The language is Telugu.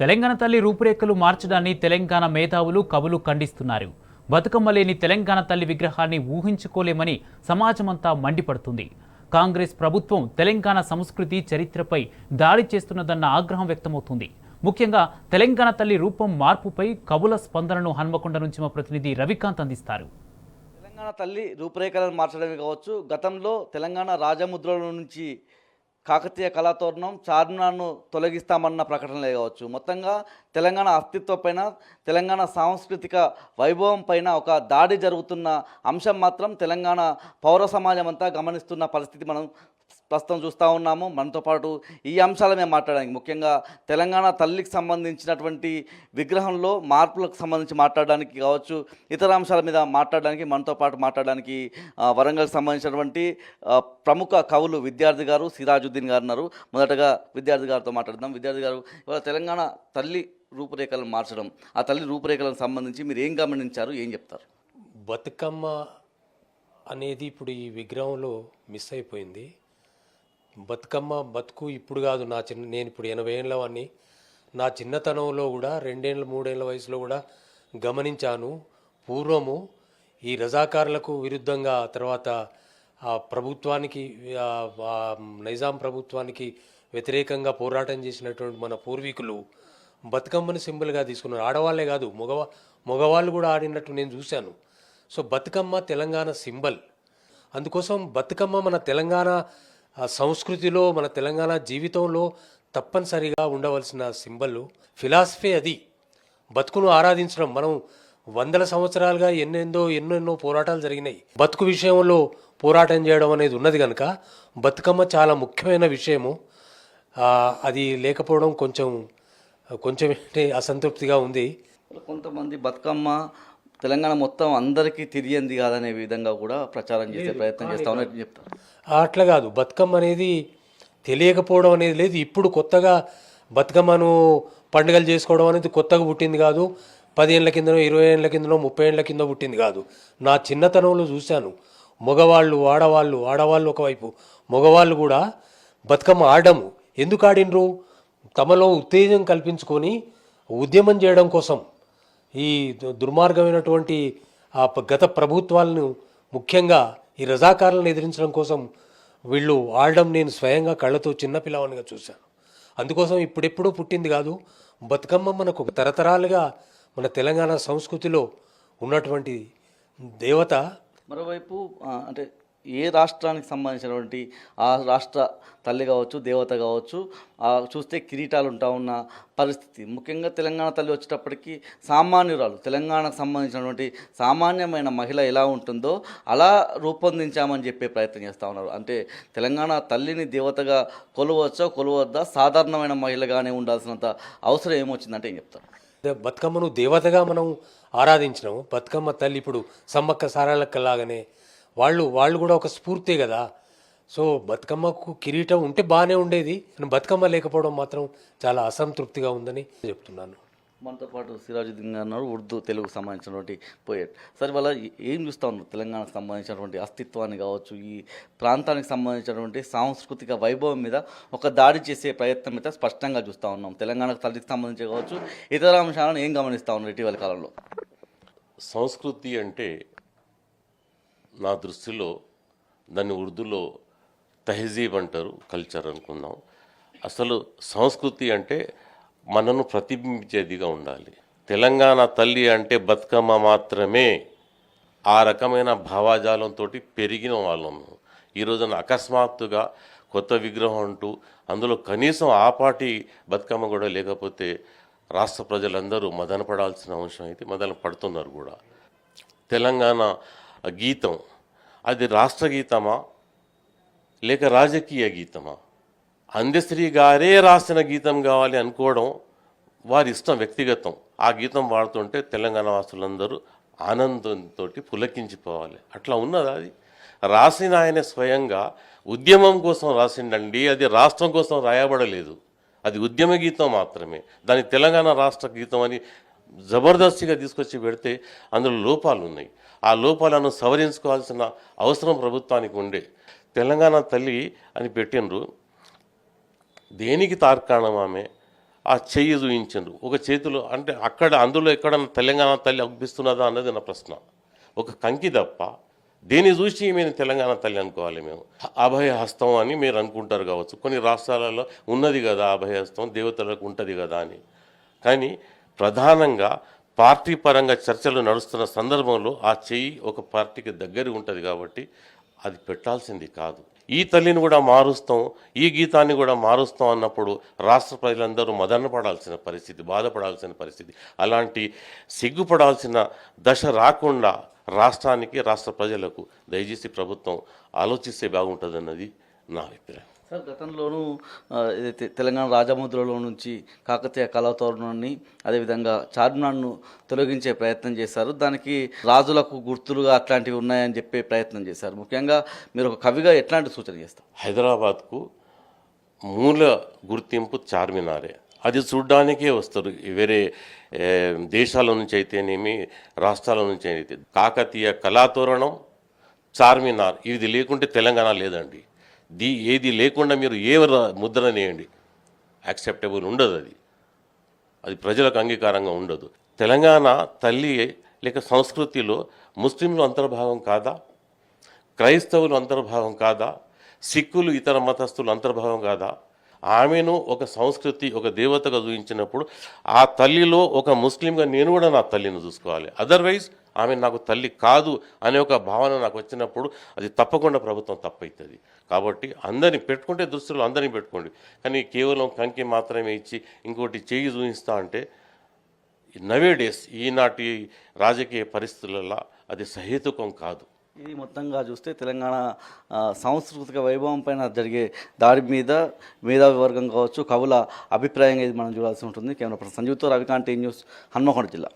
తెలంగాణ తల్లి రూపురేఖలు మార్చడాన్ని తెలంగాణ మేధావులు కవులు ఖండిస్తున్నారు. బతుకమ్మ లేని తెలంగాణ తల్లి విగ్రహాన్ని ఊహించుకోలేమని సమాజమంతా మండిపడుతుంది. కాంగ్రెస్ ప్రభుత్వం తెలంగాణ సంస్కృతి చరిత్రపై దాడి చేస్తున్నదన్న ఆగ్రహం వ్యక్తమవుతుంది. ముఖ్యంగా తెలంగాణ తల్లి రూపం మార్పుపై కవుల స్పందనను హన్మకొండ నుంచి మా ప్రతినిధి రవికాంత్ అందిస్తారు. తెలంగాణ తల్లి రూపురేఖలను మార్చడమే కావచ్చు, గతంలో తెలంగాణ రాజముద్రల నుంచి కాకతీయ కళాతోరణం చార్మినార్ను తొలగిస్తామన్న ప్రకటనలే కావచ్చు, మొత్తంగా తెలంగాణ అస్తిత్వం పైన, తెలంగాణ సాంస్కృతిక వైభవం పైన ఒక దాడి జరుగుతున్న అంశం మాత్రం తెలంగాణ పౌర సమాజం అంతా గమనిస్తున్న పరిస్థితి మనం ప్రస్తుతం చూస్తూ ఉన్నాము. మనతో పాటు ఈ అంశాల మేము మాట్లాడడానికి, ముఖ్యంగా తెలంగాణ తల్లికి సంబంధించినటువంటి విగ్రహంలో మార్పులకు సంబంధించి మాట్లాడడానికి కావచ్చు, ఇతర అంశాల మీద మాట్లాడడానికి మనతో పాటు మాట్లాడడానికి వరంగల్కి సంబంధించినటువంటి ప్రముఖ కవులు విద్యార్థి గారు సిరాజుద్దీన్ గారు ఉన్నారు. మొదటగా విద్యార్థి గారితో మాట్లాడదాం. విద్యార్థి గారు, ఇవాళ తెలంగాణ తల్లి రూపురేఖలను మార్చడం, ఆ తల్లి రూపురేఖలకు సంబంధించి మీరు ఏం గమనించారు, ఏం చెప్తారు? బతుకమ్మ అనేది ఇప్పుడు ఈ విగ్రహంలో మిస్ అయిపోయింది. బతుకమ్మ బతుకు ఇప్పుడు కాదు, నేను ఇప్పుడు 80 ఏళ్ళ వాడిని. నా చిన్నతనంలో కూడా 2 ఏళ్ళ 3 ఏళ్ళ వయసులో కూడా గమనించాను. పూర్వము ఈ రజాకారులకు విరుద్ధంగా, తర్వాత ఆ ప్రభుత్వానికి, నైజాం ప్రభుత్వానికి వ్యతిరేకంగా పోరాటం చేసినటువంటి మన పూర్వీకులు బతుకమ్మని సింబల్గా తీసుకున్నారు. ఆడవాళ్లే కాదు, మగవాళ్ళు కూడా ఆడినట్టు నేను చూశాను. So Bathukamma Telangana symbol. అందుకోసం బతుకమ్మ మన తెలంగాణ సంస్కృతిలో, మన తెలంగాణ జీవితంలో తప్పనిసరిగా ఉండవలసిన సింబల్. ఫిలాసఫీ అది. బతుకును ఆరాధించడం. మనం వందల సంవత్సరాలుగా ఎన్నెన్నో పోరాటాలు జరిగినాయి. బతుకు విషయంలో పోరాటం చేయడం అనేది ఉన్నది కనుక బతుకమ్మ చాలా ముఖ్యమైన విషయము. అది లేకపోవడం కొంచెం అసంతృప్తిగా ఉంది. కొంతమంది బతుకమ్మ తెలంగాణ మొత్తం అందరికీ తెలియంది కాదనే విధంగా కూడా ప్రచారం చేసే ప్రయత్నం చేస్తా ఉన్నట్టు చెప్తారు. అట్లా కాదు, బతుకమ్మ అనేది తెలియకపోవడం అనేది లేదు. ఇప్పుడు కొత్తగా బతుకమ్మను పండుగలు చేసుకోవడం అనేది కొత్తగా పుట్టింది కాదు. 10 ఏళ్ళ కిందనో, 20 ఏళ్ళ కిందనో, 30 ఏళ్ళ కింద పుట్టింది కాదు. నా చిన్నతనంలో చూశాను. మగవాళ్ళు, ఆడవాళ్ళు ఒకవైపు, మగవాళ్ళు కూడా బతుకమ్మ ఆడము. ఎందుకు ఆడినరు? తమలో ఉత్తేజం కల్పించుకొని ఉద్యమం చేయడం కోసం. ఈ దుర్మార్గమైనటువంటి గత ప్రభుత్వాలను, ముఖ్యంగా ఈ రజాకారులను ఎదిరించడం కోసం వీళ్ళు ఆడడం నేను స్వయంగా కళ్ళతో చిన్నపిల్లవానిగా చూశాను. అందుకోసం ఇప్పుడెప్పుడూ పుట్టింది కాదు. బతుకమ్మ మనకు తరతరాలుగా మన తెలంగాణ సంస్కృతిలో ఉన్నటువంటి దేవత. మరోవైపు అంటే ఏ రాష్ట్రానికి సంబంధించినటువంటి ఆ రాష్ట్ర తల్లి కావచ్చు, దేవత కావచ్చు, చూస్తే కిరీటాలు ఉంటా ఉన్న పరిస్థితి. ముఖ్యంగా తెలంగాణ తల్లి వచ్చేటప్పటికి సామాన్యురాలు, తెలంగాణకు సంబంధించినటువంటి సామాన్యమైన మహిళ ఎలా ఉంటుందో అలా రూపొందించామని చెప్పే ప్రయత్నం చేస్తూ ఉన్నారు. అంటే తెలంగాణ తల్లిని దేవతగా కొలవద్దా, సాధారణమైన మహిళగానే ఉండాల్సినంత అవసరం ఏమొచ్చిందంటే ఏం చెప్తారు? బతుకమ్మను దేవతగా మనం ఆరాధించినాము. బతుకమ్మ తల్లి ఇప్పుడు సమ్మక్క సారాలక్క లాగానే వాళ్ళు కూడా ఒక స్ఫూర్తే కదా. సో బతుకమ్మకు కిరీటం ఉంటే బాగానే ఉండేది. బతుకమ్మ లేకపోవడం మాత్రం చాలా అసంతృప్తిగా ఉందని చెప్తున్నాను. మనతో పాటు సిరాజుద్దీన్ గారు ఉన్నారు, ఉర్దూ తెలుగుకు సంబంధించినటువంటి పోయెట్. సరే, వాళ్ళ ఏం చూస్తూ ఉన్నారు? తెలంగాణకు సంబంధించినటువంటి అస్తిత్వాన్ని కావచ్చు, ఈ ప్రాంతానికి సంబంధించినటువంటి సాంస్కృతిక వైభవం మీద ఒక దాడి చేసే ప్రయత్నం అయితే స్పష్టంగా చూస్తూ ఉన్నాం. తెలంగాణకు తల్లికి సంబంధించి కావచ్చు, ఇతర అంశాలను ఏం గమనిస్తూ ఉన్నారు ఇటీవల కాలంలో? సంస్కృతి అంటే నా దృష్టిలో దాన్ని ఉర్దూలో తహజీబ్ అంటారు, కల్చర్ అనుకుందాం. అసలు సంస్కృతి అంటే మనను ప్రతిబింబించేదిగా ఉండాలి. తెలంగాణ తల్లి అంటే బతుకమ్మ మాత్రమే. ఆ రకమైన భావాజాలంతో పెరిగిన వాళ్ళము. ఈరోజున అకస్మాత్తుగా కొత్త విగ్రహం అంటూ అందులో కనీసం ఆపాటి బతుకమ్మ కూడా లేకపోతే రాష్ట్ర ప్రజలందరూ మదనపడాల్సిన అంశం అయితే మదన పడుతున్నారు కూడా. తెలంగాణ గీతం అది రాష్ట్ర గీతమా లేక రాజకీయ గీతమా? అందశ్రీ గారే రాసిన గీతం కావాలి అనుకోవడం వారి ఇష్టం, వ్యక్తిగతం. ఆ గీతం వాడుతుంటే తెలంగాణ వాసులందరూ ఆనందంతో పులకించిపోవాలి. అట్లా ఉన్నది. అది రాసిన ఆయన స్వయంగా ఉద్యమం కోసం రాసిండండి. అది రాష్ట్రం కోసం రాయబడలేదు. అది ఉద్యమ గీతం మాత్రమే. దాని తెలంగాణ రాష్ట్ర గీతం అని జబర్దస్తిగా తీసుకొచ్చి పెడితే అందులో లోపాలు ఉన్నాయి. ఆ లోపాలను సవరించుకోవాల్సిన అవసరం ప్రభుత్వానికి ఉండే. తెలంగాణ తల్లి అని పెట్టినరు, దేనికి తార్కాణం ఆమె? ఆ చెయ్యి చూయించారు ఒక చేతిలో, అంటే అక్కడ అందులో ఎక్కడ తెలంగాణ తల్లి అనిపిస్తున్నదా అన్నది నా ప్రశ్న. ఒక కంకి తప్ప దేన్ని చూసి మేము తెలంగాణ తల్లి అనుకోవాలి? మేము అభయ హస్తం అని మీరు అనుకుంటారు కావచ్చు, కొన్ని రాష్ట్రాలలో ఉన్నది కదా అభయ హస్తం, దేవతలకు ఉంటుంది కదా అని. కానీ ప్రధానంగా పార్టీ పరంగా చర్చలు నడుస్తున్న సందర్భంలో ఆ చెయ్యి ఒక పార్టీకి దగ్గర ఉంటుంది కాబట్టి అది పెట్టాల్సింది కాదు. ఈ తల్లిని కూడా మారుస్తాం, ఈ గీతాన్ని కూడా మారుస్తాం అన్నప్పుడు రాష్ట్ర ప్రజలందరూ మదనపడాల్సిన పరిస్థితి, బాధపడాల్సిన పరిస్థితి. అలాంటి సిగ్గుపడాల్సిన దశ రాకుండా రాష్ట్రానికి, రాష్ట్ర ప్రజలకు దయచేసి ప్రభుత్వం ఆలోచిస్తే బాగుంటుందన్నది నా అభిప్రాయం. సార్, గతంలోనూ ఏదైతే తెలంగాణ రాజముద్రలో నుంచి కాకతీయ కళాతోరణాన్ని, అదేవిధంగా చార్మినార్ను తొలగించే ప్రయత్నం చేశారు. దానికి రాజులకు గుర్తులుగా అట్లాంటివి ఉన్నాయని చెప్పే ప్రయత్నం చేశారు. ముఖ్యంగా మీరు ఒక కవిగా ఎట్లాంటి సూచన చేస్తారు? హైదరాబాద్కు మూల గుర్తింపు చార్మినారే. అది చూడ్డానికే వస్తారు వేరే దేశాల నుంచి అయితేనేమి, రాష్ట్రాల నుంచి అయితే. కాకతీయ కళాతోరణం, చార్మినార్, ఇది లేకుంటే తెలంగాణ లేదండి. ఏది లేకుండా మీరు ఏ ముద్ర నేయండి, యాక్సెప్టబుల్ ఉండదు. అది ప్రజలకు అంగీకారంగా ఉండదు. తెలంగాణ తల్లి లేక సంస్కృతిలో ముస్లింలు అంతర్భాగం కాదా? క్రైస్తవులు అంతర్భాగం కాదా? సిక్కులు, ఇతర మతస్థులు అంతర్భాగం కాదా? ఆమెను ఒక సంస్కృతి, ఒక దేవతగా చూపించినప్పుడు ఆ తల్లిలో ఒక ముస్లింగా నేను కూడా నా తల్లిని చూసుకోవాలి. అదర్వైజ్ ఆమె నాకు తల్లి కాదు అనే ఒక భావన నాకు వచ్చినప్పుడు అది తప్పకుండా ప్రభుత్వం తప్పవుతుంది. కాబట్టి అందరినీ పెట్టుకుంటే దృష్టిలో అందరినీ పెట్టుకోండి, కానీ కేవలం కంకి మాత్రమే ఇచ్చి ఇంకోటి చేయి చూపిస్తా అంటే నవే డేస్ ఈనాటి రాజకీయ పరిస్థితులలో అది సహేతుకం కాదు. ఇది మొత్తంగా చూస్తే తెలంగాణ సాంస్కృతిక వైభవం పైన జరిగే దాడి మీద మేధావి వర్గం కావచ్చు, కవుల అభిప్రాయంగా ఇది మనం చూడాల్సి ఉంటుంది. కెమెరా పర్సన్ సంజీవ్తో రవికాంత్, న్యూస్, హన్మకొండ జిల్లా.